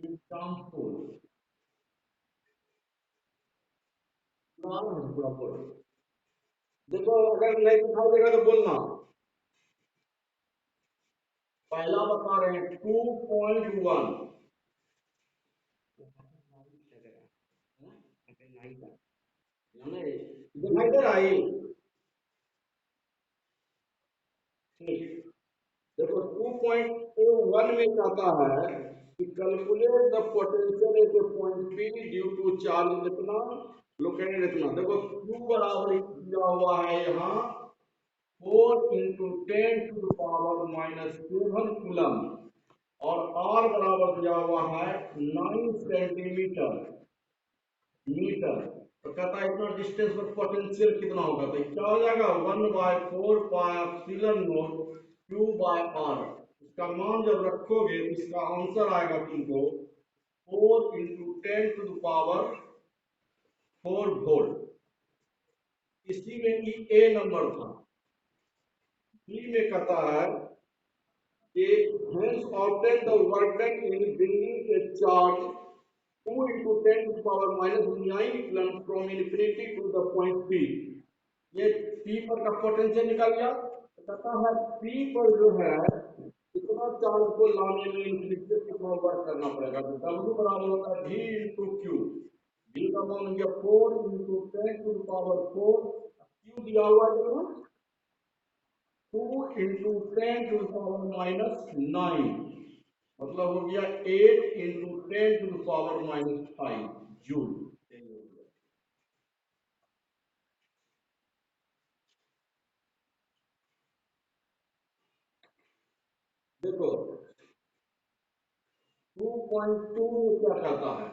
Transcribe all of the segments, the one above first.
Example proper. देखो अगर नहीं दिखाई देगा तो बोलना। पहला बता रहे हैं 2.1। दिखाई दे रहा है ये? ठीक। देखो 2.1 में कहता है कि calculate the potential at a point P due to charge इतना लोकेटेड इतना। देखो Q बराबर दिया हुआ है यहाँ 4 × 10⁻⁻⁷ कूलम और R बराबर दिया हुआ है 9 सेंटीमीटर मीटर। तो कहता है इतना डिस्टेंस पर पोटेंशियल कितना होगा, तो क्या हो जाएगा 1/4 पाई Q बाय R। इसका मान जब रखोगे तो इसका आंसर आएगा तुमको 4 × 10⁻⁴ वोल्ट। इसी में ही ए नंबर था। बी में कहता है कि hence obtain the work done in bringing a charge 2 × 10⁻⁻⁹ coulomb from infinity to the point P। ये P पर का पोटेंशियल निकल गया। तो कहता है P पर जो है इतना चार्ज को लाने में इन्फिनिटी से कितना वर्क करना पड़ेगा। तो W बराबर होता है V × Q। V का मान हो गया 4 × 10⁴। Q दिया हुआ है 2 × 10⁻⁹ मतलब हो गया 8 × 10⁻⁵ जूल। देखो 2.2 में क्या कहता है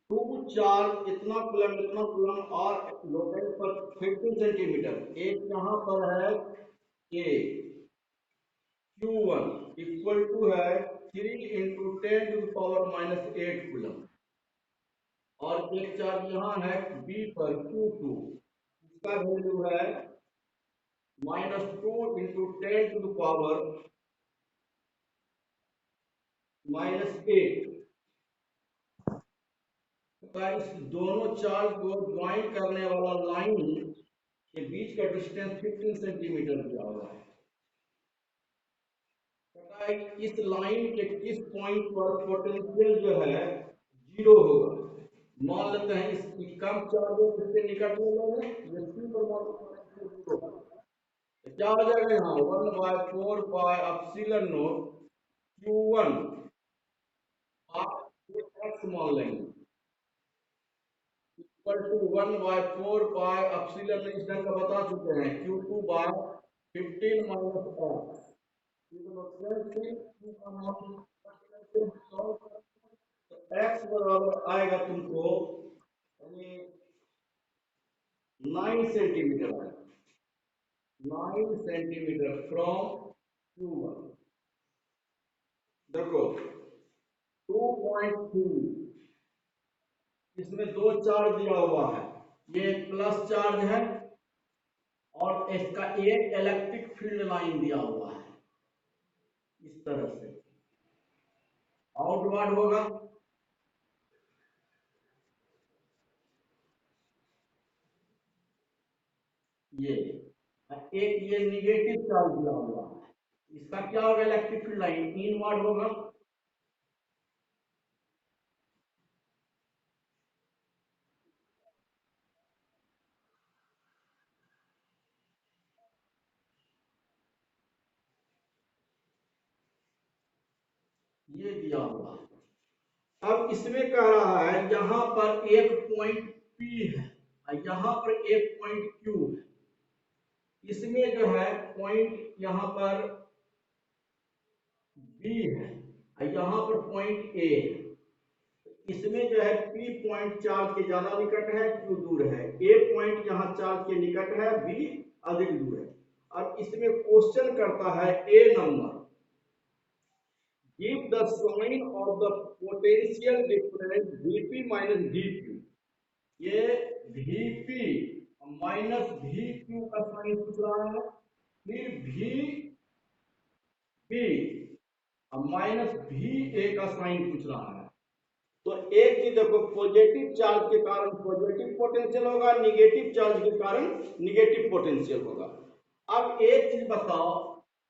2 चार्ज इतना कूलम और लोकेट पर 15 सेंटीमीटर। एक यहाँ पर है ए Q1 इक्वल टू है 3 × 10⁻⁸ कूलम और एक चार्ज यहाँ है बी पर Q2। इसका वैल्यू है -2 × 10⁻⁸। इस दोनों चार्ज को ज्वाइन करने वाला लाइन के बीच का डिस्टेंस 15 सेंटीमीटर दिया हुआ है। इस लाइन के किस पॉइंट पर पोटेंशियल जो है जीरो होगा। मान लेते हैं इसकी कम चार्ज इसके निकट में लोगे ये सी पर मान जीरो होगा। क्या हो जाएगा यहाँ 1/4 पाई Q1 आप एक्स मान लेंगे इक्वल टू 1/4 पाई एप्सिलॉन इस ढंग का बता चुके हैं Q2 बाय 15 माइनस एक्स बराबर आएगा तुमको 9 सेंटीमीटर आएगा 9 सेंटीमीटर फ्रॉम Q1। देखो 2.2 इसमें दो चार्ज दिया हुआ है। ये प्लस चार्ज है और इसका एक इलेक्ट्रिक फील्ड लाइन दिया हुआ है इस तरह से आउटवर्ड होगा। ये एक ये निगेटिव चार्ज दिया हुआ है। इसका क्या होगा इलेक्ट्रिक फील्ड लाइन इनवर्ड होगा। ये दिया हुआ है। अब इसमें कह रहा है यहां पर एक पॉइंट P है और यहां पर एक पॉइंट Q है। इसमें जो है पॉइंट यहां पर B है और यहां पर पॉइंट A है। इसमें जो है P पॉइंट चार्ज के ज्यादा निकट है Q दूर है। A पॉइंट यहाँ चार्ज के निकट है B अधिक दूर है। अब इसमें क्वेश्चन करता है A number give the sign of the potential difference Vp minus Vq। ये Vp माइनस Vq का साइन पूछ रहा है। फिर Vp माइनस भी ए का साइन पूछ रहा है। तो एक चीज देखो, पॉजिटिव चार्ज के कारण पॉजिटिव पोटेंशियल होगा, निगेटिव चार्ज के कारण निगेटिव पोटेंशियल होगा। अब एक चीज बताओ,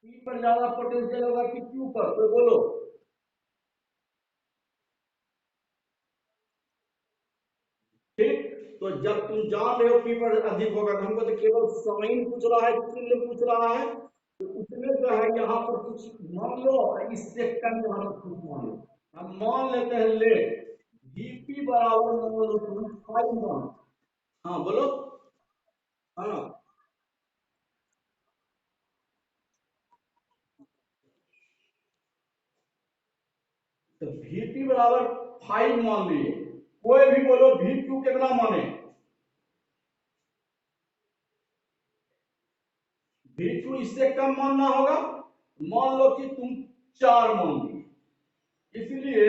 पी पर ज्यादा पोटेंशियल होगा कि क्यू पर, तो बोलो। ठीक, तो जब तुम जान रहे हो पी पर अधिक होगा, तो हमको तो केवल साइन पूछ रहा है, चिन्ह पूछ रहा है, तो इसमें जो है यहाँ पर कुछ मान लो, इससे कम यहाँ पर कुछ मान लो। हम मान लेते हैं लेट Vp बराबर मान लो तुम 5 मान। हाँ बोलो। हाँ, तो Vp बराबर 5 मान लिए, कोई भी बोलो Vq कितना माने। Vq इससे कम मानना होगा। मान लो कि तुम 4 मान लिए, इसलिए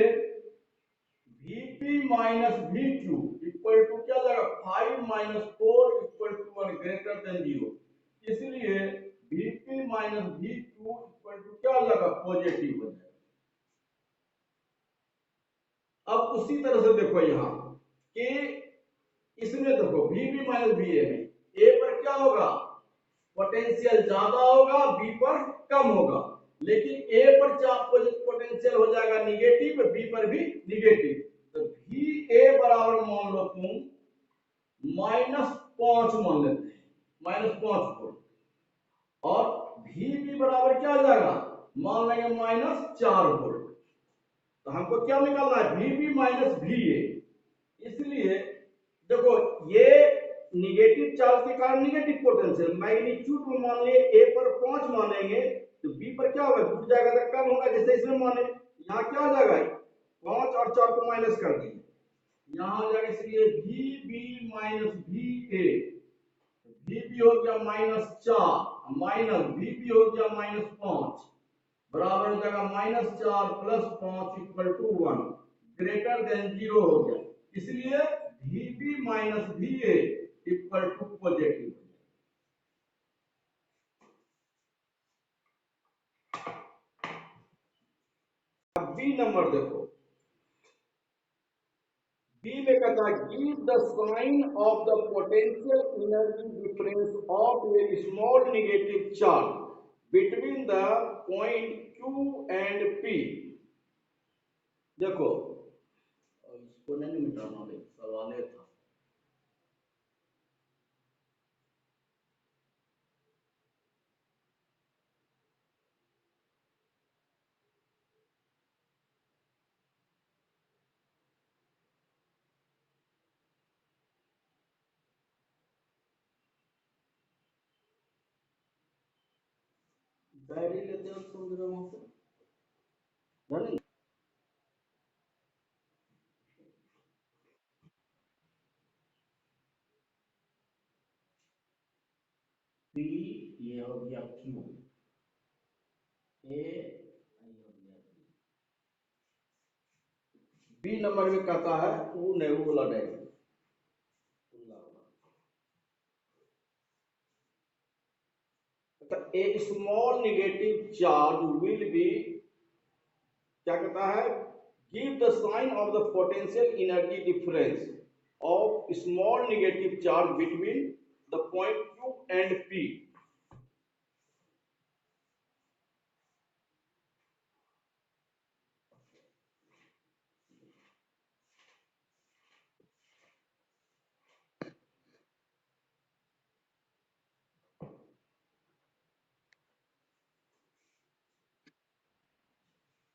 Vp minus Vq equal to क्या जाएगा, 5 minus 4 equal to 1 greater than 0। इसलिए Vp minus Vq equal to क्या हो जाएगा, पॉजिटिव हो जाएगा। अब उसी तरह से देखो यहाँ कि इसमें देखो Vp माइनस Va में A पर क्या होगा, पोटेंशियल ज्यादा होगा, बी पर कम होगा, लेकिन ए पर पोटेंशियल हो जाएगा निगेटिव, बी पर भी निगेटिव। तो भी ए बराबर मान लो तुम -5 मान लेते हैं, -5 वोल्ट, और भी बी बराबर क्या हो जाएगा, मान लेंगे -4 वोल्ट। तो हमको क्या निकालना है, भी बी माइनस भी ए। इसलिए देखो, ये निगेटिव चार्ज के कारण निगेटिव पोटेंशियल, मैग्नीट्यूड में मान लिए ए पर 5 मानेंगे, तो बी पर क्या होगा, टूट जाएगा तो कम होगा, जैसे इसमें माने। यहाँ क्या हो जाएगा, 5 और 4 को माइनस कर दिए, यहाँ हो जाएगा, इसलिए भी बी माइनस भी ए, भी बी हो गया -4 माइनस भी बी हो गया -5, बराबर हो जाएगा -4 plus 5 equal to 1 greater than 0 हो गया। इसलिए Vp minus Va equal to positive. अब बी नंबर देखो, बी में कहता है give the sign of the potential energy difference of a small negative charge between the point Q and P। देखो, इसको नहीं मिटाना, सवाल था। डायरी लेते हो सुन रहे वहां से, P ये हो गया Q, ए बी नंबर में कहता है वो नहीं, वो वाला diary. A small negative charge will be, क्या कहता है, give the sign of the potential energy difference of small negative charge between the point Q and P।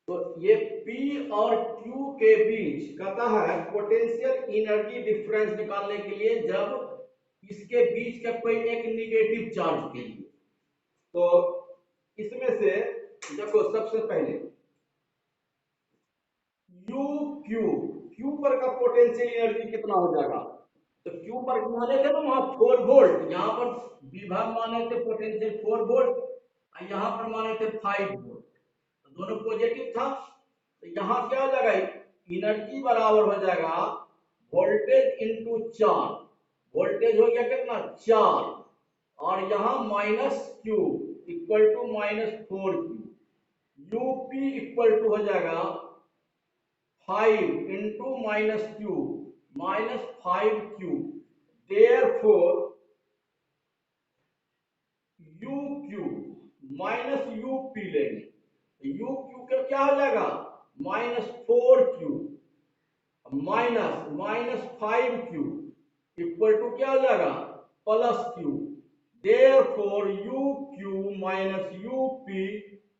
तो ये P और Q के बीच कहता है पोटेंशियल एनर्जी डिफरेंस निकालने के लिए, जब इसके बीच का कोई एक निगेटिव चार्ज के लिए। तो इसमें से देखो, सबसे पहले यू क्यू, क्यू पर का पोटेंशियल एनर्जी कितना हो जाएगा, तो क्यू पर माने थे ना वहां 4 वोल्ट, यहाँ पर विभव माने थे पोटेंशियल 4 वोल्ट, और यहाँ पर माने थे 5 वोल्ट, तो दोनों पॉजिटिव था। तो यहाँ क्या हो जाएगा, एनर्जी बराबर हो जाएगा वोल्टेज इंटू चार्ज, वोल्टेज हो गया कितना 4, और यहाँ -Q equal to -4Q। UP equal to हो जाएगा 5 into minus 5 Q, therefore U Q minus U P लेंगे, यू क्यू का क्या हो जाएगा -4 Q minus 5 Q equal to क्या हो जाएगा +Q, therefore U Q minus U P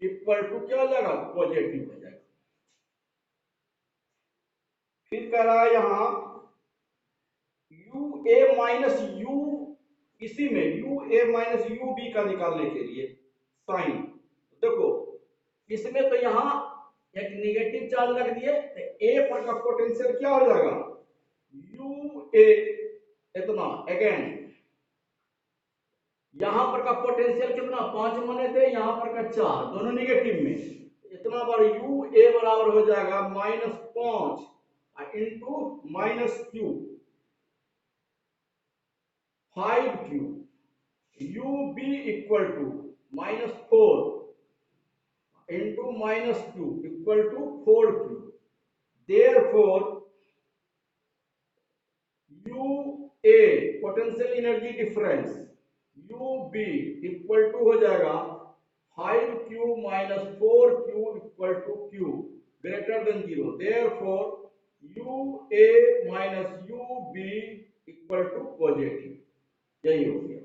equal to क्या हो जाएगा पॉजिटिव हो जाएगा। फिर कह रहा है यहां यू ए माइनस यू, इसी में U A minus U B का निकालने के लिए साइन, देखो इसमें तो यहां एक निगेटिव चार्ज रख दिए तो ए पर का पोटेंशियल क्या हो जाएगा यू ए, इतना अगेन यहां पर का पोटेंशियल कितना 5 माने थे, यहां पर का 4, दोनों निगेटिव में, इतना बार यू ए बराबर हो जाएगा -5 into -Q 5 Q, U B equal to -4 into -Q equal to 4 Q, therefore U A potential energy difference U B equal to हो जाएगा 5 Q minus 4 Q equal to Q greater than 0, therefore U A minus U B equal to positive, यही हो गया।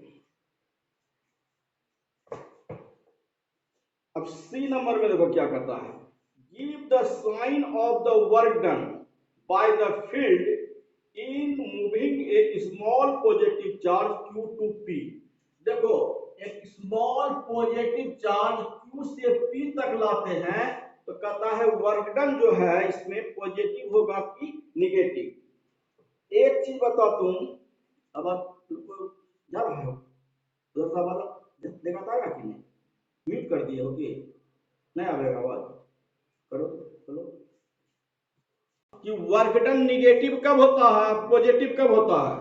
अब सी number में देखो क्या कहता है, give the sign of the work done by the field in moving a small positive charge q to p। देखो एक स्मॉल पॉजिटिव चार्ज q से p तक लाते हैं तो कहता है वर्क डन जो है इसमें पॉजिटिव होगा कि निगेटिव। एक चीज बताओ तुम, अब आप जा रहे हो उधर सा वाला देखा था कि नहीं, म्यूट कर दिए हो कि नहीं आएगा आवाज, करो चलो, कि वर्क डन निगेटिव कब होता है पॉजिटिव कब होता है,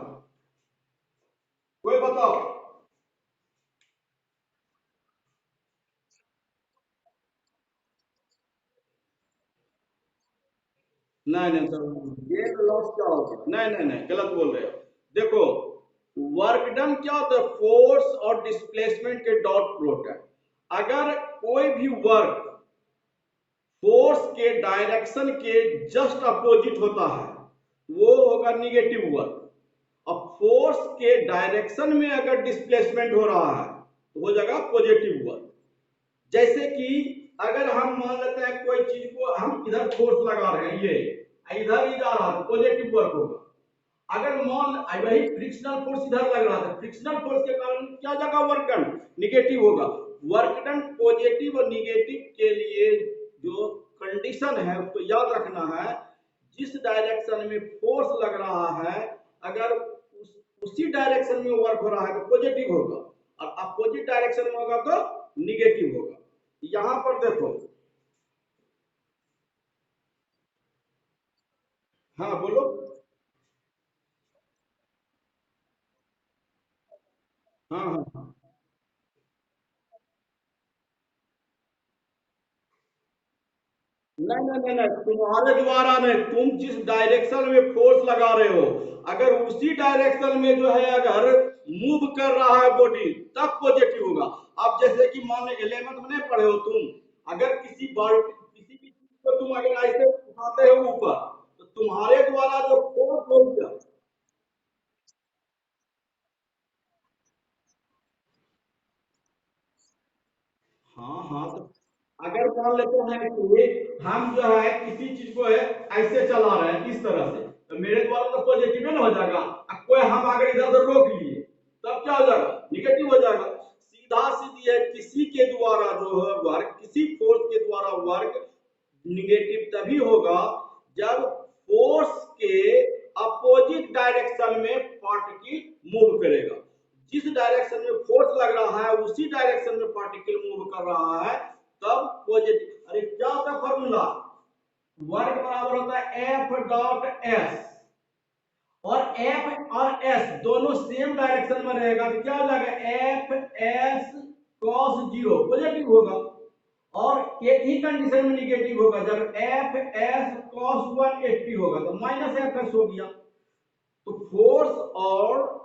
कोई बताओ। नहीं नहीं सर, ये लॉस क्या होगा, नहीं नहीं नहीं गलत बोल रहे हो। देखो वर्क डन क्या होता है फोर्स और डिस्प्लेसमेंट के डॉट प्रोडक्ट, अगर कोई भी वर्क फोर्स के डायरेक्शन के जस्ट अपोजिट होता है वो होगा निगेटिव वर्क, अब फोर्स के डायरेक्शन में अगर डिस्प्लेसमेंट हो रहा है तो हो जाएगा पॉजिटिव वर्क। जैसे कि अगर हम मान लेते हैं कोई चीज को हम इधर फोर्स लगा रहे हैं, ये इधर ही जा रहा है पॉजिटिव वर्क होगा। अगर मान वही फ्रिक्शनल फोर्स इधर लग रहा था, फ्रिक्शनल फोर्स के कारण क्या जगह वर्क डन निगेटिव होगा। वर्क डन पॉजिटिव और निगेटिव के लिए जो कंडीशन है उसको याद रखना है, जिस डायरेक्शन में फोर्स लग रहा है अगर उसी डायरेक्शन में वर्क हो रहा है तो पॉजिटिव होगा, और अपोजिट डायरेक्शन में होगा तो निगेटिव होगा। यहां पर देखो, हाँ बोलो। हाँ हाँ हाँ, नहीं नहीं नहीं नहीं, तुम्हारे द्वारा नहीं, तुम जिस डायरेक्शन में फोर्स लगा रहे हो अगर उसी डायरेक्शन में जो है अगर मूव कर रहा है बॉडी तब पॉजिटिव होगा। अब जैसे कि मान लो 11th में नहीं पढ़े हो तुम, अगर किसी बाल्टी किसी भी चीज को तुम अगर ऐसे उठाते हो ऊपर तो तुम्हारे द्वारा जो फोर्स होगा, हाँ हाँ, तो अगर मान लेते हैं कि हम जो है किसी चीज को है ऐसे चला रहे हैं इस तरह से तो मेरे द्वारा तो पॉजिटिव ना हो जाएगा, अब कोई हम अगर इधर उधर रोक लिए तब क्या हो जाएगा निगेटिव हो जाएगा। सीधा सीधी है, किसी के द्वारा जो है वर्क किसी फोर्स के द्वारा वर्क निगेटिव तभी होगा जब फोर्स के अपोजिट डायरेक्शन में पार्टिकल मूव करेगा। जिस डायरेक्शन में फोर्स लग रहा है उसी डायरेक्शन में पार्टिकल मूव कर रहा है तब पॉजिटिव। अरे क्या होता है फॉर्मूला, वर्क बराबर होता है एफ डॉट एस, और एफ और एस दोनों सेम डायरेक्शन में रहेगा तो क्या हो जाएगा F S cos zero positive होगा। और एक ही कंडीशन में निगेटिव होगा, जब एफ एस कॉस 180 होगा तो माइनस एफ एस हो गया। तो फोर्स और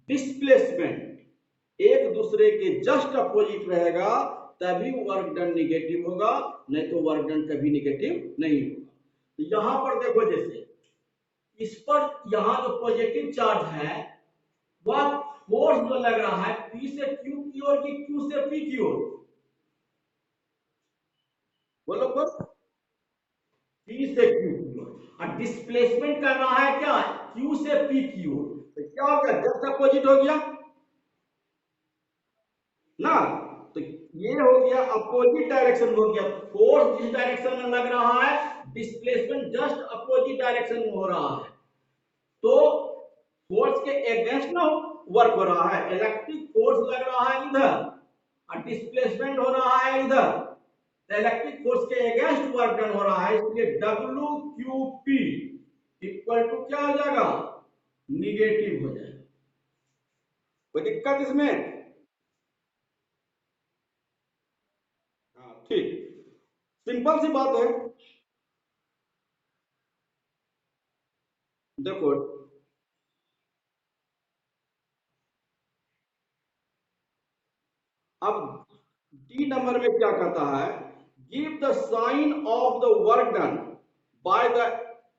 डिस्प्लेसमेंट एक दूसरे के जस्ट अपोजिट रहेगा, तभी वर्क डन निगेटिव होगा, नहीं तो वर्क डन कभी निगेटिव नहीं होगा। तो यहां पर देखो, जैसे इस पर यहां जो पॉजिटिव चार्ज है वह फोर्स जो लग रहा है P से Q की ओर कि Q से P की ओर, बोलो बोलो, P से Q की ओर, और डिस्प्लेसमेंट कर रहा है क्या, Q से P की ओर। तो क्या हो गया, जस्ट अपोजिट हो गया ना। तो ये हो गया अपोजिट डायरेक्शन हो गया, फोर्स जिस डायरेक्शन में लग रहा है, डिस्प्लेसमेंट जस्ट अपोजिट डायरेक्शन में हो रहा है। तो फोर्स के अगेंस्ट ना वर्क हो रहा है, इलेक्ट्रिक फोर्स लग रहा है इधर और डिस्प्लेसमेंट हो रहा है इधर, तो इलेक्ट्रिक फोर्स के अगेंस्ट वर्क डन हो रहा है, इसलिए W Q P equal to क्या हो जाएगा, निगेटिव हो जाएगा। कोई दिक्कत इसमें? हाँ ठीक, सिंपल सी बात है। देखो अब डी नंबर में क्या कहता है, give the sign of the work done by the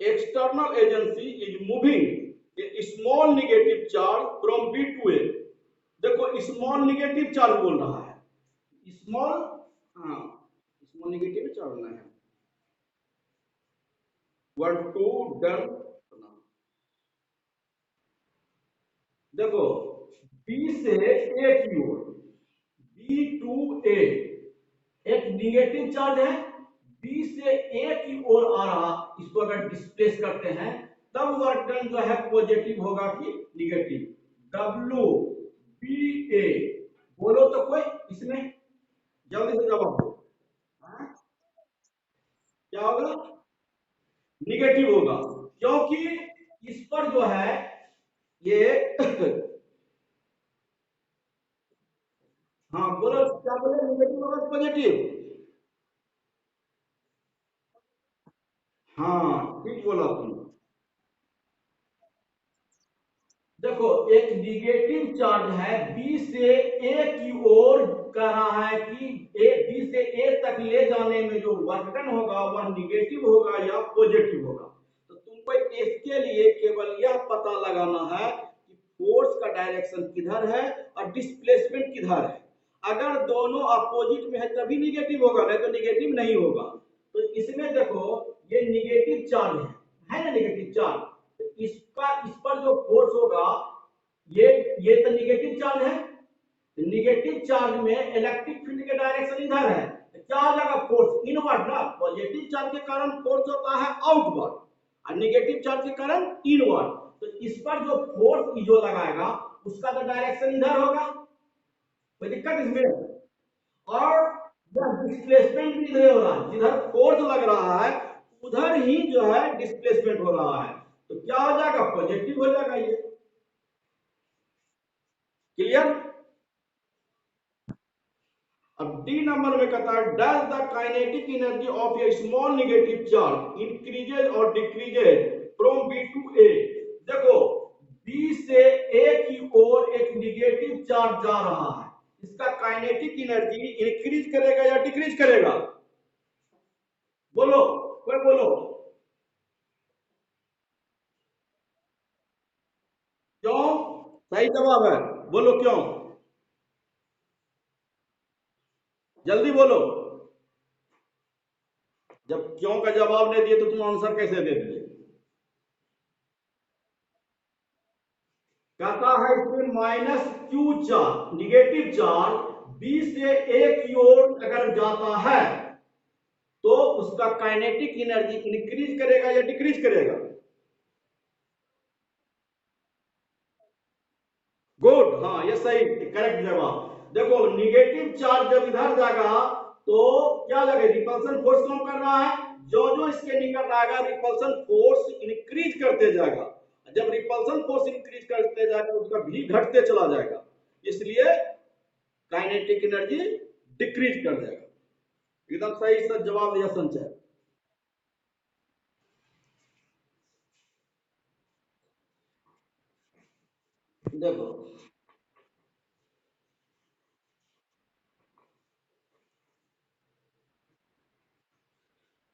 external agency is moving a small negative charge from B to A. देखो स्मॉल नेगेटिव चार्ज बोल रहा है, स्मॉल, हाँ स्मॉल नेगेटिव चार्ज ना है, वन टू डन। देखो B से A की ओर, बी टू ए एक निगेटिव चार्ज है, बी से ए की ओर आ रहा, इसको अगर डिस्प्लेस करते हैं तब वर्क डन जो है पॉजिटिव होगा कि निगेटिव, डब्ल्यू बी ए, बोलो तो कोई इसमें जल्दी से जवाब दो। हाँ? क्या होगा, निगेटिव होगा, क्योंकि इस पर जो है ये हाँ बोलो, क्या बोले, निगेटिव होगा पॉजिटिव, हाँ ठीक बोला तुम। देखो एक निगेटिव चार्ज है, बी से ए की ओर कह रहा है कि ए बी से ए तक ले जाने में जो वर्क डन होगा वह निगेटिव होगा या पॉजिटिव होगा। तो तुमको इसके लिए केवल यह पता लगाना है कि फोर्स का डायरेक्शन किधर है और डिस्प्लेसमेंट किधर है। अगर दोनों अपोजिट में है तभी निगेटिव होगा, नहीं तो निगेटिव नहीं होगा। तो इसमें देखो ये निगेटिव चार्ज है ना, निगेटिव चार्ज, इसका इस पर जो फोर्स होगा, ये तो निगेटिव चार्ज है, निगेटिव चार्ज में इलेक्ट्रिक फील्ड के डायरेक्शन इधर है, तो क्या हो जाएगा, फोर्स इनवर्ड ना, पॉजिटिव चार्ज के कारण फोर्स होता है आउटवर्ड और निगेटिव चार्ज के कारण इनवर्ड। तो इस पर जो फोर्स जो लगाएगा उसका तो डायरेक्शन इधर होगा, कोई दिक्कत इसमें? और डिस्प्लेसमेंट भी इधर हो रहा है, जिधर फोर्स लग रहा है उधर ही जो है डिस्प्लेसमेंट हो रहा है, तो क्या हो जाएगा, पॉजिटिव हो जाएगा ये। क्लियर? अब डी नंबर में कहता है does the kinetic energy of a small negative charge increases और decreases from B to A. देखो बी से ए की ओर एक नेगेटिव चार्ज जा रहा है, इसका काइनेटिक एनर्जी इंक्रीज करेगा या डिक्रीज करेगा, बोलो कोई बोलो। क्यों, सही जवाब है, बोलो क्यों, जल्दी बोलो। जब क्यों का जवाब नहीं दिए तो तुम आंसर कैसे दे दिए? कहता है इसमें minus Q charge, negative charge B से ए की ओर अगर जाता है तो उसका काइनेटिक एनर्जी इंक्रीज करेगा या डिक्रीज करेगा? गुड, हाँ ये सही करेक्ट जवाब। देखो निगेटिव चार्ज जब इधर जाएगा तो क्या लगेगा, रिपल्सन फोर्स कम कर रहा है, जो जो इसके निकट आएगा रिपल्सन फोर्स इंक्रीज करते जाएगा, जब रिपल्सन फोर्स इंक्रीज करते जाएगा उसका भी घटते चला जाएगा, इसलिए काइनेटिक एनर्जी डिक्रीज कर जाएगा। एकदम सही से जवाब दिया संचय। देखो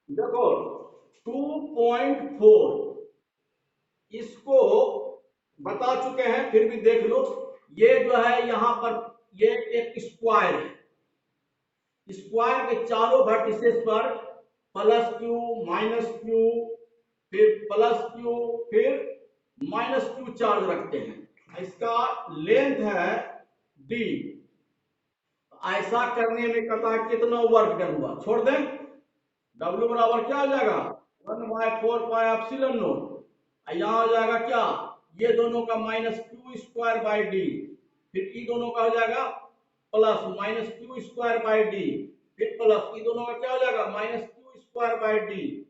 देखो 2.4 इसको बता चुके हैं, फिर भी देख लो। ये जो है यहाँ पर ये एक स्क्वायर है, स्क्वायर के चारों वर्टिसेस पर प्लस क्यू माइनस क्यू फिर प्लस क्यू फिर माइनस क्यू चार्ज रखते हैं। इसका लेंथ है डी। ऐसा करने में कहता है कितना वर्क डन हुआ, छोड़ दें। डब्ल्यू बराबर क्या हो जाएगा 1/4 पाई एप्सिलॉन नॉट। यहाँ हो जाएगा क्या, ये दोनों का minus Q square by D, फिर ई दोनों का हो जाएगा plus minus Q square by D, फिर प्लस ई दोनों का क्या हो जाएगा minus Q square by D,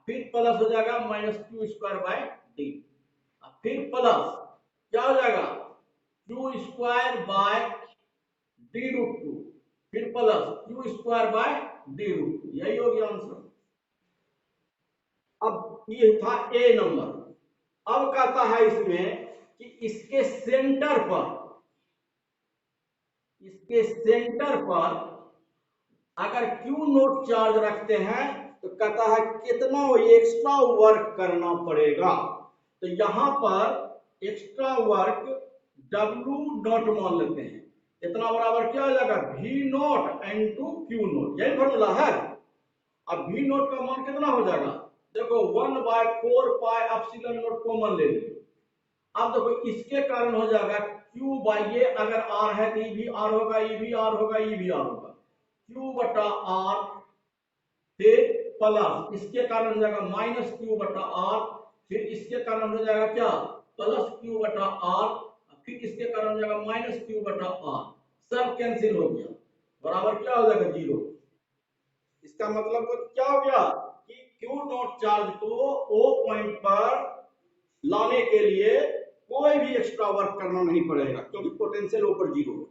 फिर प्लस हो जाएगा minus Q square by D, फिर प्लस क्या हो जाएगा क्यू स्क्वायर बाय √2, फिर प्लस क्यू स्क्वायर बाय √2। यही हो गया आंसर। अब ये था ए नंबर। अब कहता है इसमें कि इसके सेंटर पर अगर क्यू नोट चार्ज रखते हैं तो कहता है कितना एक्स्ट्रा वर्क करना पड़ेगा। तो यहां पर एक्स्ट्रा वर्क डब्ल्यू नॉट मान लेते हैं। इतना बराबर क्या हो जाएगा V naught into Q naught, यही फॉर्मूला है। अब वी नॉट का मान कितना हो जाएगा, देखो 1/4 पाई एप्सिलॉन नॉट कॉमन ले लीजिए। अब देखो इसके कारण हो जाएगा क्यू बाई ये अगर आर है तो ई भी आर होगा, ई भी आर होगा, ई भी आर होगा, क्यू बटा आर, फिर प्लस इसके कारण हो जाएगा माइनस क्यू बटा आर, फिर इसके कारण हो जाएगा क्या प्लस क्यू बटा आर, फिर इसके कारण हो जाएगा माइनस क्यू बटा आर। सब कैंसिल हो गया, बराबर क्या हो जाएगा 0। इसका मतलब क्या हो गया कि क्यू नॉट चार्ज को ओ पॉइंट पर लाने के लिए कोई भी एक्स्ट्रा वर्क करना नहीं पड़ेगा, क्योंकि पोटेंशियल ऊपर 0 है।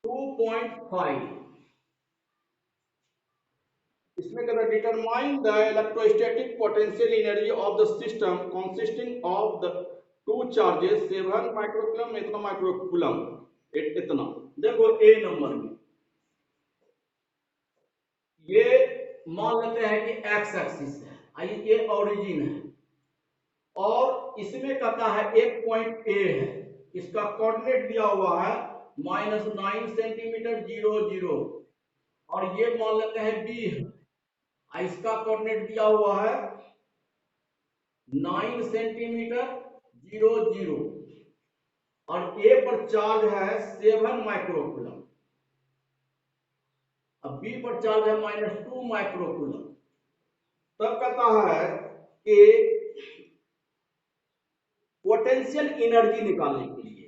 2.5 इसमें कहता है determine the electrostatic potential energy of the system consisting of the two charges 7 microcoulomb इतना माइक्रोकूलम इतना। देखो ए नंबर में ये मान लेते हैं कि एक्स एक्सिस है, ये ओरिजिन है, और इसमें कहता है एक पॉइंट ए है, इसका कोऑर्डिनेट दिया हुआ है -9 सेंटीमीटर 0 0, और ये मान लेते हैं बी है, इसका कोऑर्डिनेट दिया हुआ है 9 सेंटीमीटर 0 0, और ए पर चार्ज है 7 माइक्रोकूलम, अब बी पर चार्ज है -2 माइक्रोकूलम। तब कहता है कि पोटेंशियल एनर्जी निकालने के लिए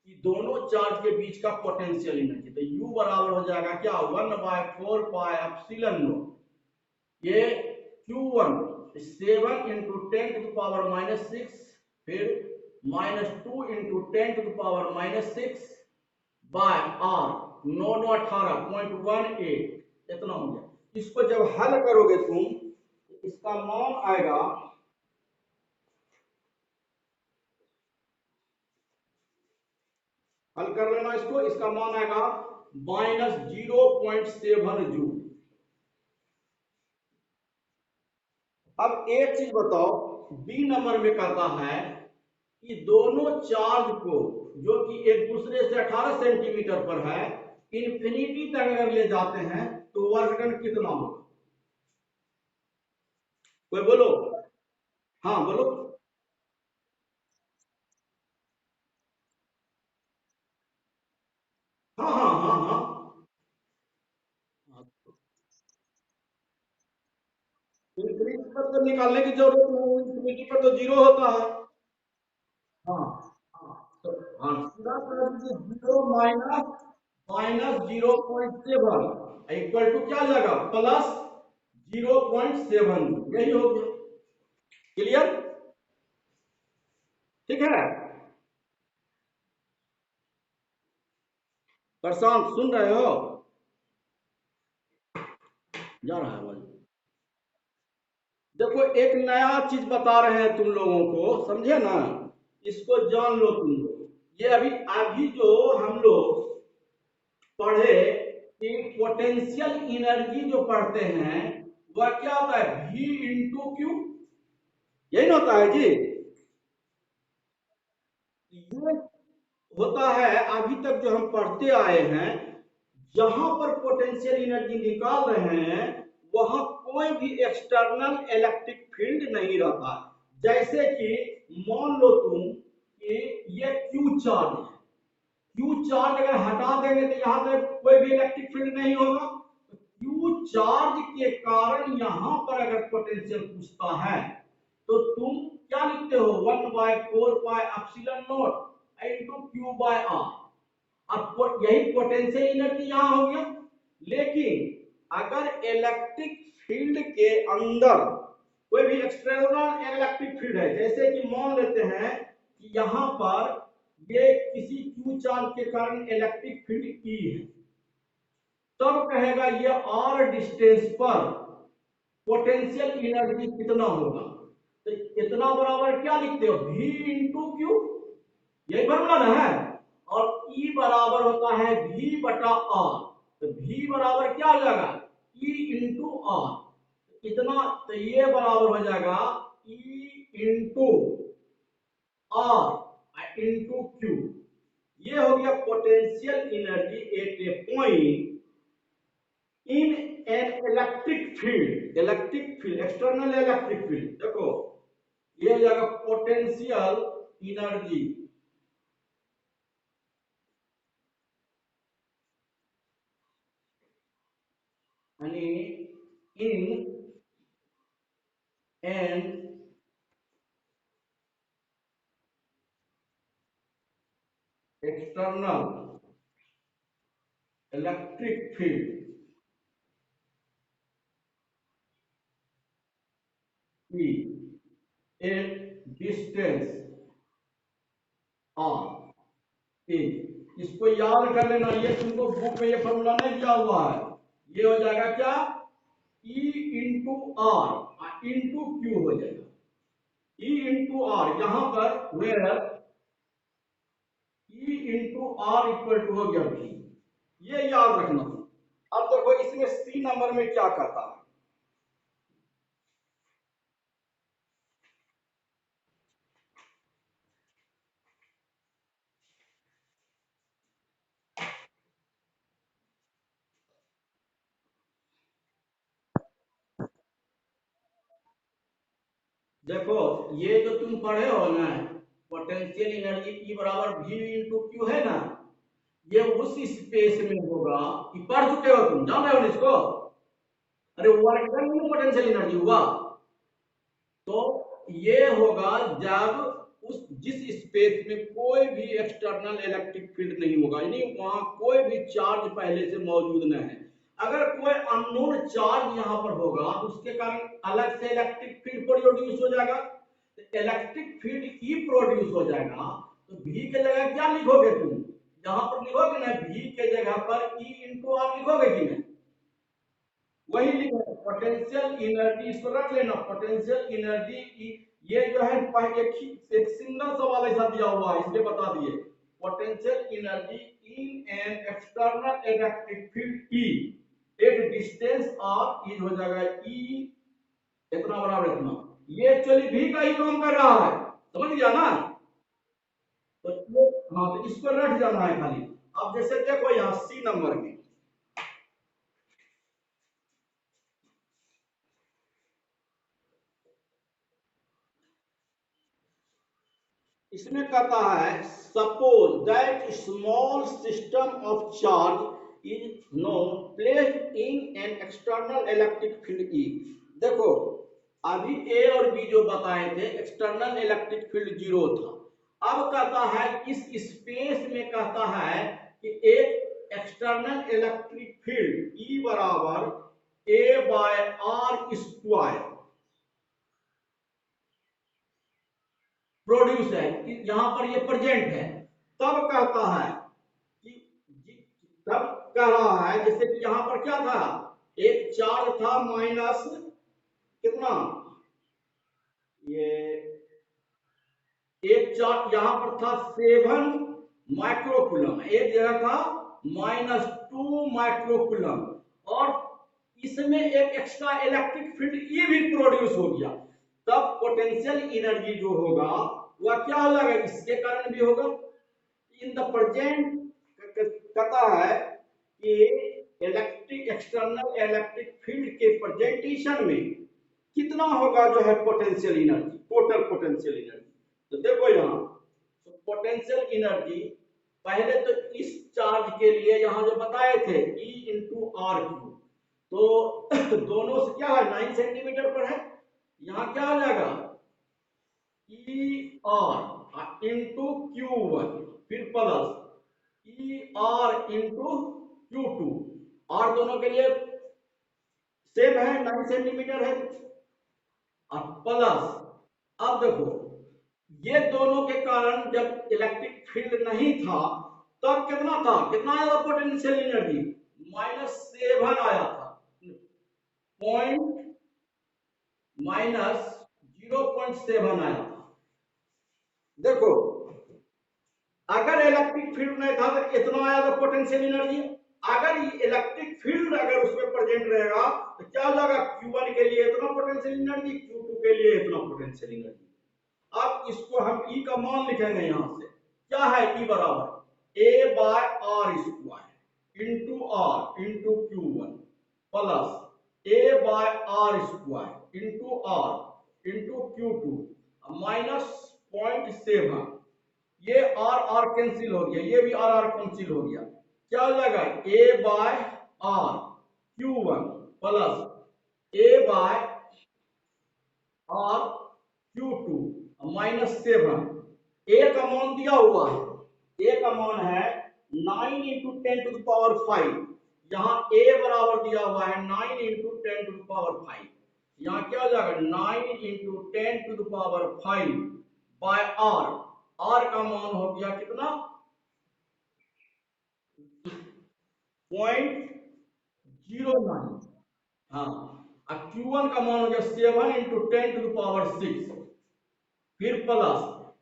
कि दोनों चार्ज के बीच का पोटेंशियल एनर्जी, तो U बराबर हो जाएगा क्या 1/4 पाई एप्सिलॉन नॉट, ये Q1 7 इंटू 10⁻⁻6, फिर -2 इंटू 10⁻⁻6 बाय R 9 9 18.18 इतना हो गया। इसको जब हल करोगे तुम, इसका मान आएगा हल कर लेना इसको, इसका मान आएगा -0.7 जूल। अब एक चीज बताओ, बी नंबर में कहता है कि दोनों चार्ज को जो कि एक दूसरे से 18 सेंटीमीटर पर है इंफिनिटी तक अगर ले जाते हैं तो वर्क डन कितना होगा, कोई बोलो। हाँ बोलो। हाँ हाँ हाँ हाँ, इंफिनिटी पर तो निकालने की जरूरत नहीं, इंफिनिटी पर तो 0 होता है। हाँ हाँ तो हाँ सीधा कर दीजिए 0 - -0.7 इक्वल टू क्या जाएगा प्लस 0.7, यही हो गया। क्लियर? ठीक है, प्रशांत सुन रहे हो? जा रहा है आवाज? देखो एक नया चीज बता रहे हैं तुम लोगों को, समझे ना? इसको जान लो तुम लोग। ये अभी अभी जो हम लोग पढ़े कि पोटेंशियल एनर्जी जो पढ़ते हैं वह क्या होता है, V इंटू क्यू, यही ना होता है जी? ये होता है अभी तक जो हम पढ़ते आए हैं, जहां पर पोटेंशियल एनर्जी निकाल रहे हैं वहां कोई भी एक्सटर्नल इलेक्ट्रिक फील्ड नहीं रहता। जैसे कि मान लो तुम कि ये क्यू चार्ज है, क्यू चार्ज अगर हटा देंगे तो यहाँ पे कोई भी इलेक्ट्रिक फील्ड नहीं होगा। क्यू चार्ज के कारण यहाँ पर अगर पोटेंशियल पूछता है तो तुम क्या लिखते हो, 1/4 pi epsilon naught into Q by R. अब यही पोटेंशियल एनर्जी यहाँ हो गया। लेकिन अगर इलेक्ट्रिक फील्ड के अंदर कोई भी एक्सटर्नल इलेक्ट्रिक फील्ड है, जैसे कि मान लेते हैं कि यहाँ पर ये किसी क्यू चार्ज के कारण इलेक्ट्रिक फील्ड ई है, तब कहेगा ये आर डिस्टेंस पर पोटेंशियल एनर्जी कितना होगा। तो इतना बराबर क्या लिखते हो, V इंटू क्यू, यही फॉर्मूला ना है। और E बराबर होता है V बटा R, तो V बराबर क्या हो जाएगा, E इंटू आर। कितना, तो ये बराबर हो जाएगा E into R into Q. ये हो गया potential energy at a point in an electric field. Electric field, external electric field, देखो ये हो जाएगा पोटेंशियल एनर्जी यानी in an external electric field E at distance R E। इसको याद कर लेना, ये तुमको बुक में ये फॉर्मूला नहीं दिया हुआ है। ये हो जाएगा क्या, E into R into Q हो जाएगा। E इंटू आर यहां पर where E into R equal to हो गया V, ये याद रखना। अब देखो इसमें सी नंबर में क्या कहता है, देखो ये जो तुम पढ़े हो ना, पोटेंशियल एनर्जी ई बराबर V इंटू क्यू है ना, ये उस स्पेस में होगा कि पढ़ चुके हो तुम, जान रहे हो इसको? अरे वर्क डन में पोटेंशियल एनर्जी हुआ तो ये होगा जब उस जिस स्पेस में कोई भी एक्सटर्नल इलेक्ट्रिक फील्ड नहीं होगा, यानी वहां कोई भी चार्ज पहले से मौजूद नहीं है। अगर कोई अननोन चार्ज यहां पर होगा तो उसके कारण अलग से इलेक्ट्रिक फील्ड प्रोड्यूस हो जाएगा। इलेक्ट्रिक फील्ड ई प्रोड्यूस हो जाएगा तो V के जगह क्या लिखोगे तुम, जहां पर लिखोगे ना V के जगह पर E इंटू आर लिखोगे कि नहीं, वही लिखो पोटेंशियल एनर्जी, इसको रख लेना पोटेंशियल एनर्जी। ये जो है एक सिंगल सवाल ऐसा दिया हुआ है इसलिए बता दिए, potential energy in an external electric field E at distance R is हो जाएगा ई इतना बराबर इतना। ये एक्चुअली भी का ही काम कर रहा है, समझ गया ना? तो हाँ, तो इसको रट जाना है खाली। अब जैसे देखो यहाँ सी नंबर में इसमें कहता है suppose that small system of charge is no placed in an external electric field E. देखो अभी ए और बी जो बताए थे एक्सटर्नल इलेक्ट्रिक फील्ड जीरो था। अब कहता है इस स्पेस में कहता है कि एक एक्सटर्नल इलेक्ट्रिक फील्ड E बराबर A/r² प्रोड्यूस है, यहां पर ये प्रेजेंट है, तब कहता है कि तब कह रहा है जैसे कि यहां पर क्या था, एक चार्ज था माइनस कितना, ये एक चार्ज यहां पर था 7 माइक्रोकूलम, एक जगह था -2 माइक्रोकूलम, और इसमें एक एक्स्ट्रा इलेक्ट्रिक फील्ड ये भी प्रोड्यूस हो गया, तब पोटेंशियल एनर्जी जो होगा वह क्या हो जाएगा, इसके कारण भी होगा। इन द प्रेजेंट कहता है कि इलेक्ट्रिक एक्सटर्नल इलेक्ट्रिक फील्ड के प्रेजेंटेशन में कितना होगा जो है potential energy, total potential energy. तो देखो यहाँ पोटेंशियल एनर्जी पहले तो इस चार्ज के लिए यहाँ जो बताए थे E इंटू आर क्यू, तो दोनों से क्या है 9 सेंटीमीटर पर है, यहाँ क्या आ जाएगा ई आर इंटू Q1 फिर plus E R into Q2, और दोनों के लिए सेम है 9 सेंटीमीटर है, और प्लस अब देखो ये दोनों के कारण जब इलेक्ट्रिक फील्ड नहीं था तब कितना था, कितना आया था पोटेंशियल एनर्जी, -7 आया था, पॉइंट -0.7 आया था। देखो अगर इलेक्ट्रिक फील्ड नहीं था तो इतना आया था पोटेंशियल एनर्जी, अगर इलेक्ट्रिक फील्ड अगर उसमें प्रेजेंट रहेगा तो क्या हो जाएगा, Q1 के लिए इतना पोटेंशियल एनर्जी, Q2 के लिए इतना पोटेंशियल एनर्जी। अब इसको हम E का मान लिखेंगे, यहां से क्या है E बराबर A/r² into R into Q1 plus A/r² into R into Q2 minus 0.7, ये R कैंसिल हो गया, ये भी R कैंसिल हो गया, क्या हो जाएगा A/r⁴ प्लस A/r⁴ -7, A का मान दिया हुआ है, A का मान है 9 इंटू 10⁵, यहाँ A बराबर दिया हुआ है 9 इंटू 10⁵, यहाँ क्या हो जाएगा 9 इंटू 10⁵ बाय R का मान हो गया कितना 0.09, हाँ, अब Q1 का मान हो गया 7 इंटू 10⁶, फिर प्लस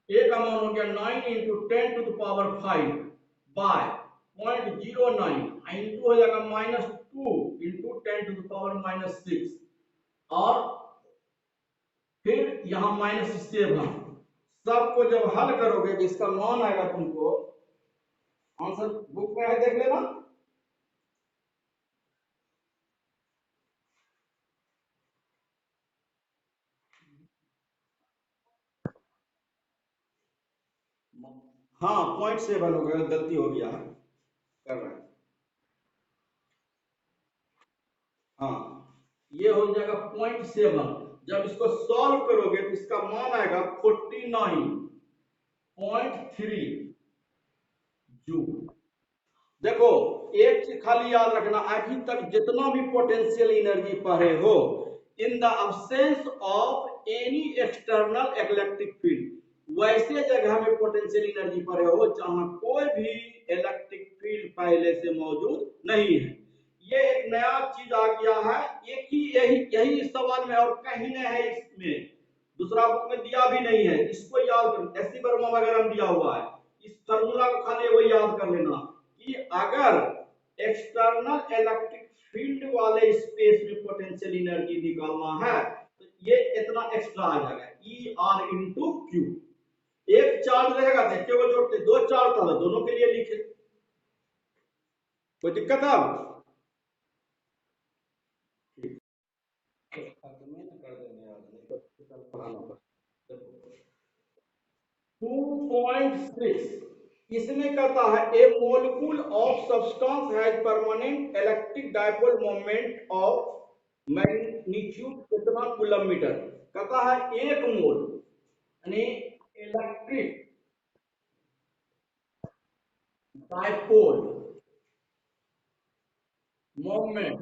A का मान हो गया 9 इंटू 10⁵ बाय 0.09 इंटू हो जाएगा -2 इंटू 10⁻⁻⁶, और फिर यहाँ -7, सबको जब हल करोगे तो इसका मान आएगा तुमको, आंसर बुक में है देख लेना, हाँ 0.7 हो गया, गलती हो गया है, कर रहे हैं, हाँ ये हो जाएगा 0.7, जब इसको सॉल्व करोगे तो इसका मान आएगा 49.3 जूल। देखो एक चीज खाली याद रखना, अभी तक जितना भी पोटेंशियल एनर्जी पढ़े हो, in the absence of any external electric field, वैसे जगह में पोटेंशियल एनर्जी पढ़े हो जहां कोई भी इलेक्ट्रिक फील्ड पहले से मौजूद नहीं है। ये एक नया चीज आ गया है, एक ही यही इस सवाल में, और कहीं नहीं है इसमें, दूसरा बुक में दिया भी नहीं है, इसको याद कर, एस सी वर्मा वगैरह में दिया हुआ है, इस फॉर्मूला को खाली वो याद कर लेना कि अगर एक्सटर्नल इलेक्ट्रिक फील्ड वाले स्पेस में पोटेंशियल एनर्जी निकालना है तो ये इतना एक्स्ट्रा आ जाएगा ER इंटू Q। एक चार्ज रहेगा, देखिए वो जोड़ते, दो चार्ज था दोनों के लिए लिखे, कोई दिक्कत है? 2.6 इसमें कहता है a molecule of substance has permanent electric dipole moment of magnitude कितना कूलम मीटर, कहता है एक मोल यानी इलेक्ट्रिक डायपोल मोमेंट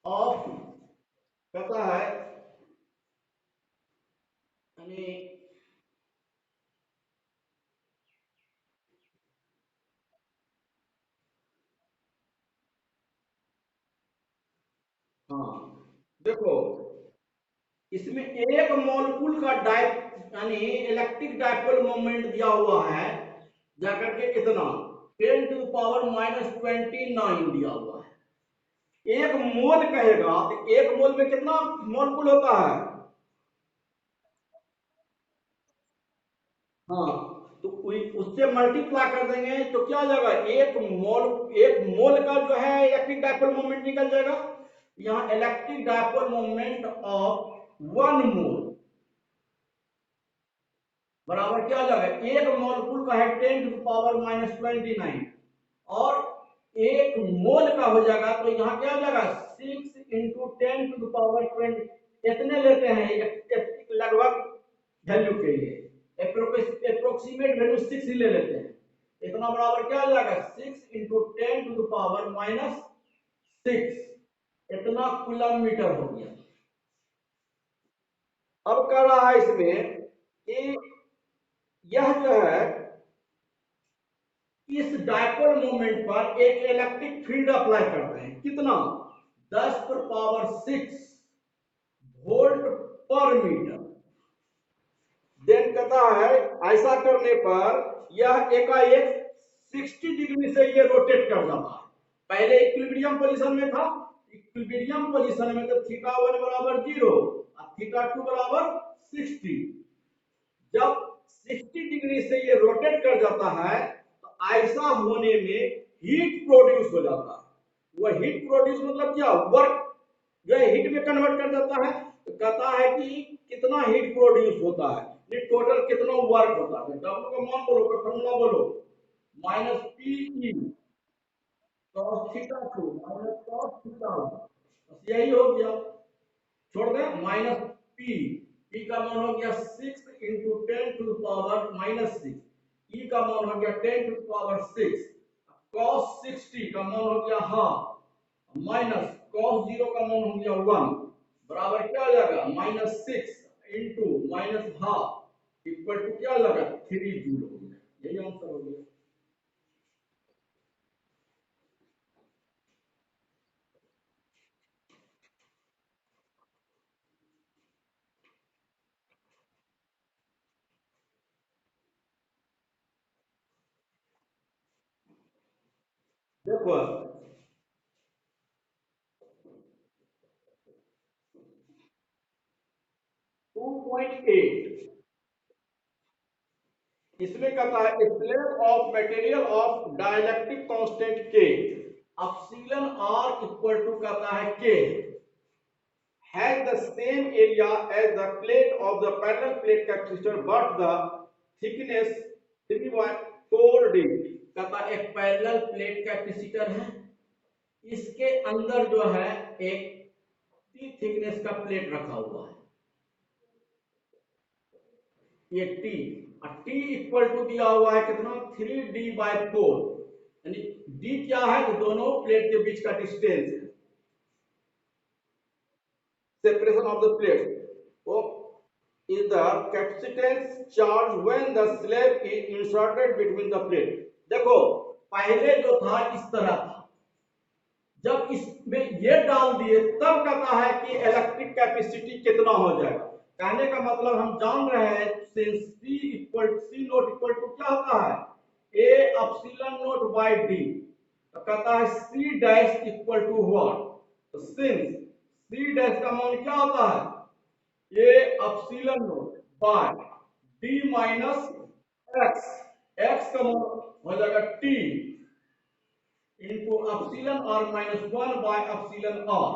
ऑफ कहता है यानी हाँ देखो इसमें एक मॉलिक्यूल का यानी इलेक्ट्रिक डाइपोल मोमेंट दिया हुआ है जाकर के कितना 10⁻⁻29 दिया हुआ है। एक मोल कहेगा तो एक मोल में कितना मॉलिक्यूल होता है। हाँ तो उससे मल्टीप्लाई कर देंगे तो क्या हो जाएगा एक मोल का जो है इलेक्ट्रिक डाइपोल मोमेंट निकल जाएगा। यहाँ इलेक्ट्रिक डाइपोल मोमेंट ऑफ 1 मोल बराबर क्या हो जाएगा एक मॉलिक्यूल का है 10⁻⁻29 और एक मोल का हो जाएगा तो यहाँ क्या हो जाएगा 6 × 10⁻20 इतने लेते हैं लगभग वैल्यू के लिए अप्रोक्सीमेट वैल्यू 6 ही ले लेते हैं। इतना बराबर क्या हो जाएगा 6 × 10⁻⁻6 इतना कूलम मीटर हो गया। अब कर रहा है इसमें कि यह जो है इस डाइपोल मोमेंट पर एक इलेक्ट्रिक फील्ड अप्लाई करते हैं कितना 10⁻6 वोल्ट पर मीटर। देन कहता है ऐसा करने पर यह एकाएक 60 डिग्री से ये रोटेट कर जाता है। पहले इक्विलिब्रियम पोजीशन में था, इक्विलिब्रियम पोजीशन में तो θ1 बराबर 0 और θ2 बराबर 60। जब 60 डिग्री से ये रोटेट कर जाता है तो ऐसा होने में हीट प्रोड्यूस हो जाता है। वह हीट प्रोड्यूस मतलब क्या वर्क जो है हीट में कन्वर्ट कर देता है। तो कहता है कि कितना हीट प्रोड्यूस होता है ये टोटल कितना वर्क होता है। डब्ल्यू का मान बोलो का फॉर्मूला बोलो minus p e cos θ2 minus cos θ1 बस यही हो गया। छोड़ दे माइनस पी पी का मान हो गया 6 × 10⁻⁻6 ई का मान हो गया 10⁻6 cos 60 का मान हो गया हाफ माइनस cos 0 का मान हो गया 1 बराबर क्या हो जाएगा -6 into minus half equal to क्या लगा 3 जूल हो गया। यही आंसर हो गया। देखो 2.8 इसमें कहता है slab of material of dielectric constant के अपसिलन आर इक्वल टू कहता है के has the same area as the plate of the parallel plate capacitor but the thickness 3/4d कहता है एक पैरेलल प्लेट कैपेसिटर है इसके अंदर जो है एक टी थिकनेस का प्लेट रखा हुआ है ये टी और टी इक्वल टू दिया हुआ है कितना 3d/4 यानी डी क्या है तो दोनों प्लेट के बीच का डिस्टेंस है separation of the plates is the capacitance charge when the slab is inserted between the plate। देखो पहले जो था इस तरह था जब इसमें ये डाल दिए तब कहता है कि इलेक्ट्रिक कैपेसिटी कितना हो जाएगा। कहने का मतलब हम जान रहे हैं C नोट इक्वल टू क्या होता है A epsilon naught by D तो कहता है C dash equal to what तो सिंस C डैश का मान क्या होता है A epsilon naught by D minus x x का मान हो जाएगा T into epsilon r minus 1 by epsilon r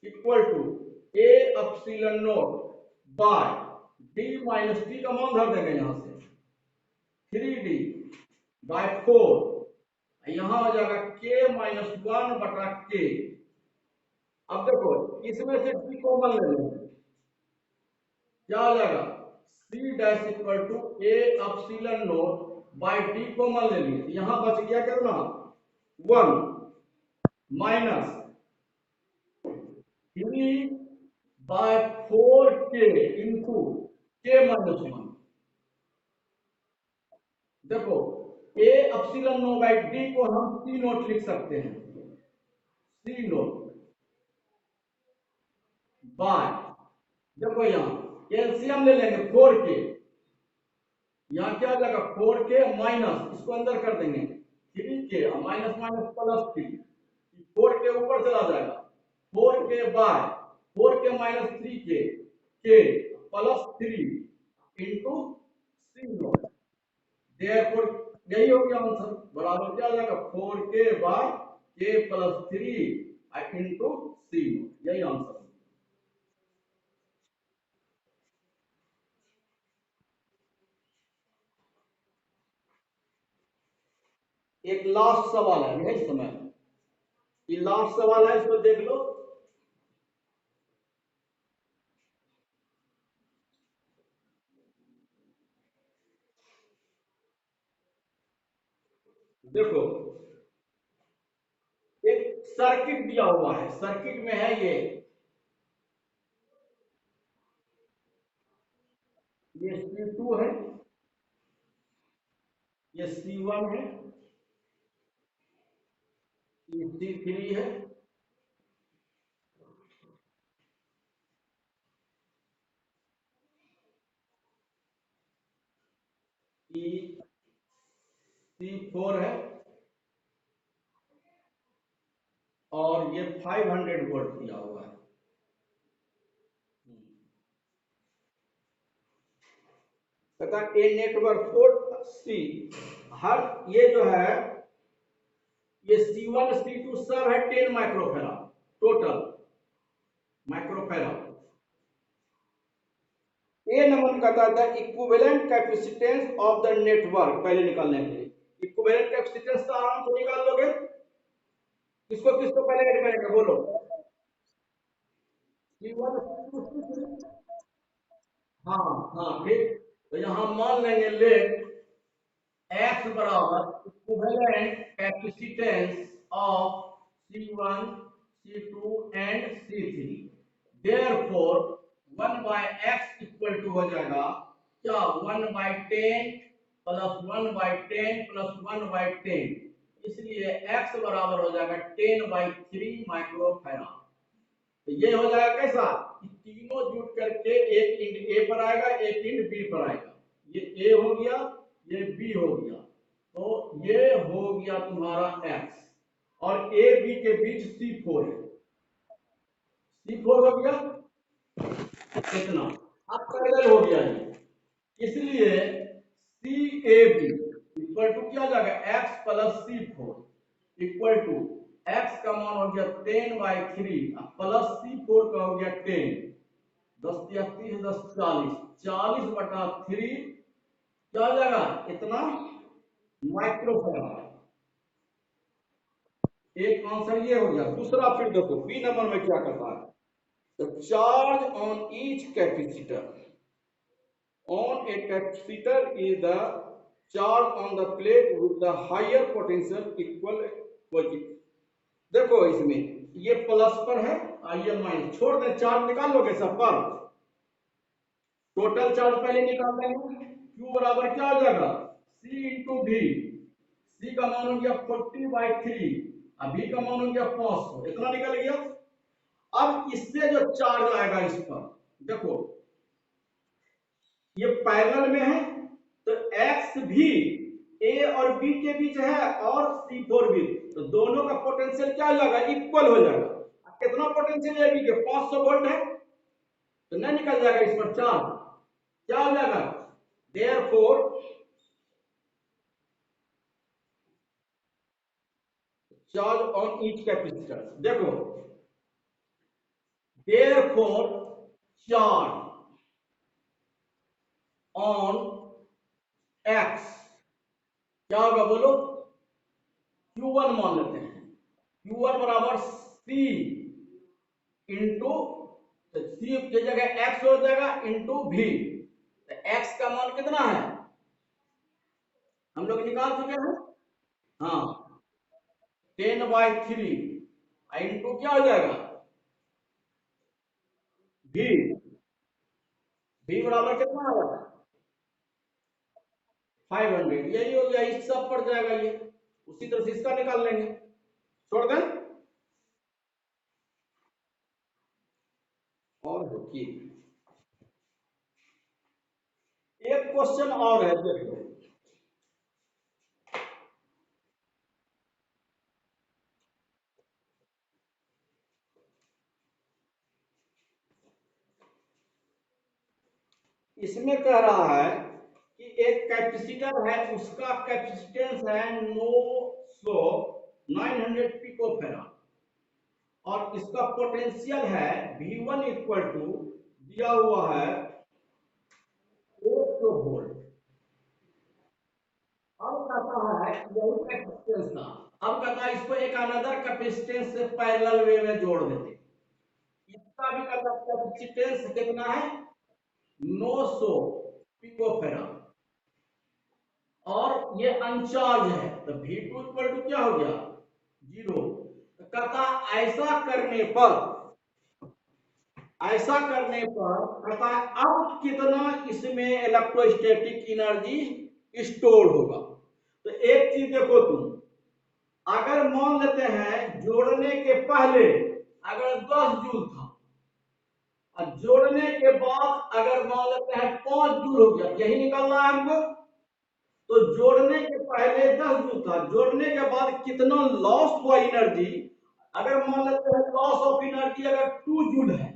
equal to a epsilon naught by d minus t का मान धर देंगे यहां से 3d by 4 यहां हो जाएगा k minus 1 बटा k। अब देखो इसमें से t कॉमन ले लेंगे क्या हो जाएगा c dash equal to a epsilon naught by d common ले लिए यहां बच गया कितना 1 माइनस 3/4 के इंटू के माइनस 1। देखो A epsilon naught by D को हम सी नोट लिख सकते हैं, सी नोट बाय, देखो यहाँ एलसीएम ले लेंगे 4 के, यहाँ क्या आ जाएगा 4 के माइनस, इसको अंदर कर देंगे 3 के माइनस माइनस प्लस 3, 4 के ऊपर चला जाएगा 4 के बाय 4 के माइनस 3 के प्लस 3 इंटू सी नोट। देयरफॉर यही हो गया आंसर, बराबर क्या आ जाएगा 4 के बाय के प्लस 3 इंटू सी नोट, यही आंसर। एक लास्ट सवाल है, यही समय ये लास्ट सवाल है, इसको देख लो। देखो एक सर्किट दिया हुआ है, सर्किट में है ये C2 है, ये C1 है, ये C3 है, ये C4 है, और ये 500 वोल्ट दिया हुआ है। तथा ए नेटवर्क पोर्ट सी, हर ये जो है ये C1 C2 सब है 10 माइक्रोफेराड टोटल माइक्रोफेराड। ए नंबर कहता था equivalent capacitance of the network, पहले निकालने के लिए इक्विवेलेंट कैपेसिटेंस तो आराम से निकाल लोगे, किसको किसको पहले ऐड करेंगे बोलो। C1 C2 C3, हाँ हाँ ठीक, तो यहां मान लेंगे लेट X बराबर equivalent capacitance of C1 C2 and C3, therefore 1/x equal to हो जाएगा क्या 1/10 प्लस 1/10 प्लस 1/10, इसलिए x बराबर हो जाएगा 10/3 माइक्रोफैराड। तो ये हो जाएगा कैसा कि तीनों जुट करके एक इंड ए पर आएगा, एक इंड बी पर आएगा, ये ए हो गया, ये बी हो गया, तो ये हो गया तुम्हारा x, और ए बी के बीच C4 है, C4 हो गया कितना, अब पैरेलल हो गया ये, इसलिए C A B equal to क्या जाएगा x plus C4 equal to x का मान हो गया 10/3 प्लस C4 का हो गया 10, 10 या 30 10 40, 40/3 क्या हो जाएगा इतना माइक्रोफैराड। एक आंसर ये हो गया। दूसरा फिर देखो बी नंबर में क्या करता है, the charge on each capacitor on a capacitor is the charge on the plate with the higher potential equal positive। देखो इसमें ये प्लस पर है, ये माइनस, छोड़ दे चार्ज निकाल लोगे सब पर, टोटल चार्ज पहले निकाल देंगे, Q बराबर क्या हो जाएगा C इंटू भी, C का मान हो गया 40/3, B का मान हो गया 500, इतना निकल गया। अब इससे जो चार्ज आएगा इस पर, देखो ये पैरेलल में है, तो x भी a और b के बीच है और C4 भी, तो दोनों का पोटेंशियल क्या हो जाएगा इक्वल हो जाएगा। कितना पोटेंशियल है बी के 500 वोल्ट है, तो नहीं निकल जाएगा इस पर चार्ज, क्या हो जाएगा therefore charge on each capacitor, देखो देयरफॉर चार्ज ऑन x क्या होगा बोलो, Q1 मान लेते हैं, Q1 बराबर C इंटू, C की जगह x हो जाएगा इंटू भी, तो x का मान कितना है हम लोग निकाल चुके हैं, हाँ 10/3 इनटू क्या हो जाएगा भी, भी बराबर कितना आ रहा है 500, यही हो गया, इस सब पड़ जाएगा ये, उसी तरह से इसका निकाल लेंगे, छोड़ दें। और देखिए एक क्वेश्चन और है, देखो इसमें कह रहा है कि एक कैपेसिटर है, उसका कैपेसिटेंस है 900 पिकोफेराड और इसका पोटेंशियल है V1 इक्वल टू दिया हुआ है 100 वोल्ट। अब कहता है यही कैपेसिटेंस था, अब कहता है इसको एक अनदर कैपेसिटेंस से पैरेलल वे में जोड़ देते, इसका भी कैपेसिटेंस कितना है 900 पिकोफेराड और ये अनचार्ज है, तो V2 इक्वल टू क्या हो गया 0। तो कहता ऐसा करने पर कहता है अब कितना इसमें इलेक्ट्रोस्टैटिक एनर्जी स्टोर होगा। तो एक चीज देखो तुम, अगर मान लेते हैं जोड़ने के पहले अगर 10 जूल था और जोड़ने के बाद अगर मान लेते हैं 5 जूल हो गया, यही निकालना है हमको। तो जोड़ने के पहले 10 जूल था, जोड़ने के बाद कितना लॉस हुआ एनर्जी, अगर मान लेते हैं लॉस ऑफ एनर्जी अगर 2 जूल है,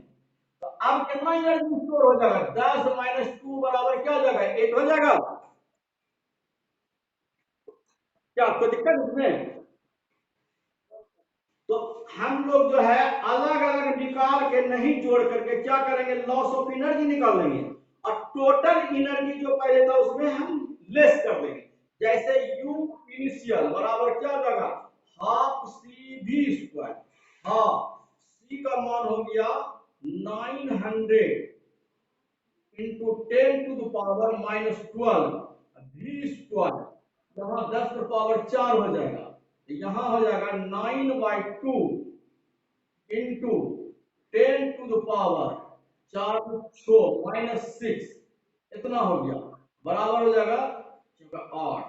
तो अब कितना एनर्जी स्टोर हो जाएगा 10 माइनस 2 बराबर क्या हो जाएगा 8 हो जाएगा। क्या कोई दिक्कत इसमें? तो हम लोग जो है अलग अलग निकाल के नहीं जोड़ करके क्या करेंगे, लॉस ऑफ एनर्जी निकाल लेंगे और टोटल एनर्जी जो पहले था उसमें हम लेस कर देंगे। जैसे U इनिशियल बराबर क्या हो जाएगा हाफ सी भी स्क्वायर, हाफ सी का मान हो गया 900 into 10 to the power minus 12 भी स्क्वायर, यहाँ 10 पर पावर 4 हो जाएगा, यहां हो जाएगा 9/2 into 10 to the power 4 6 minus 6, इतना हो गया बराबर हो जाएगा 8,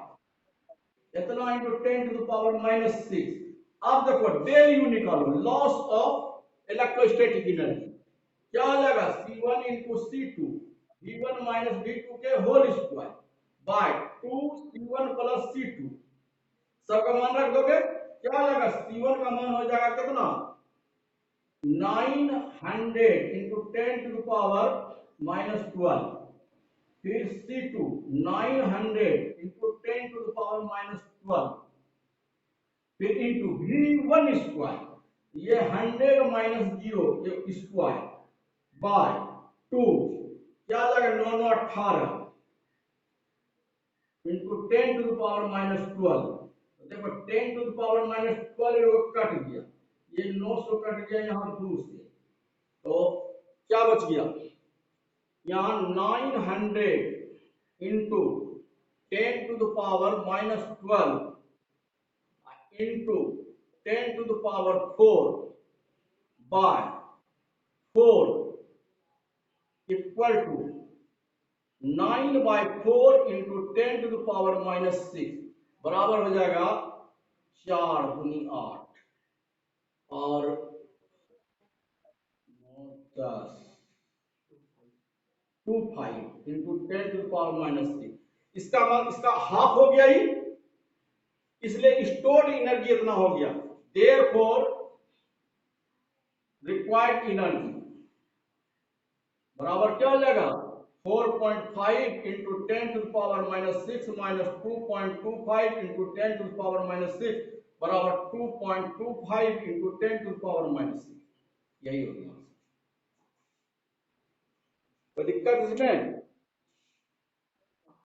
इतना into 10 to the power minus 6। अब देखो डेल यू निकालो, लॉस ऑफ इलेक्ट्रोस्टैटिक एनर्जी क्या हो जाएगा C1 into C2 V1 minus V2 के whole square by 2 C1 plus C2, सबका मान रख दोगे क्या हो जाएगा C1 का मान हो जाएगा कितना 900 into 10 to the power minus 12, फिर C2 900 into 10 to the power minus 12, फिर इंटू V1 स्क्वायर, ये 100 माइनस 0 स्क्वायर बाय 2 क्या आ जाएगा 9 9 18 into 10 to the power minus 12। देखो 10 to the power minus 12 cut गया, ये 900 कट गया यहाँ 2 से, तो क्या बच गया यहाँ 900 into 10 to the power minus 12 into 10 to the power 4 by 4 equal to 9/4 into 10 to the power minus 6 बराबर हो जाएगा 4 दूनी 8 और 10 25 into 10 to the power minus 6, इसका हाफ हो गया ही, इसलिए स्टोर्ड एनर्जी इतना हो गया, देयरफॉर रिक्वायर्ड एनर्जी बराबर क्या हो जाएगा 4.5 into 10 to the power minus 6 minus 2.25 into 10 to the power minus 6 बराबर 2.25 into 10 to the power minus 6, यही हो गया। कोई दिक्कत इसमें?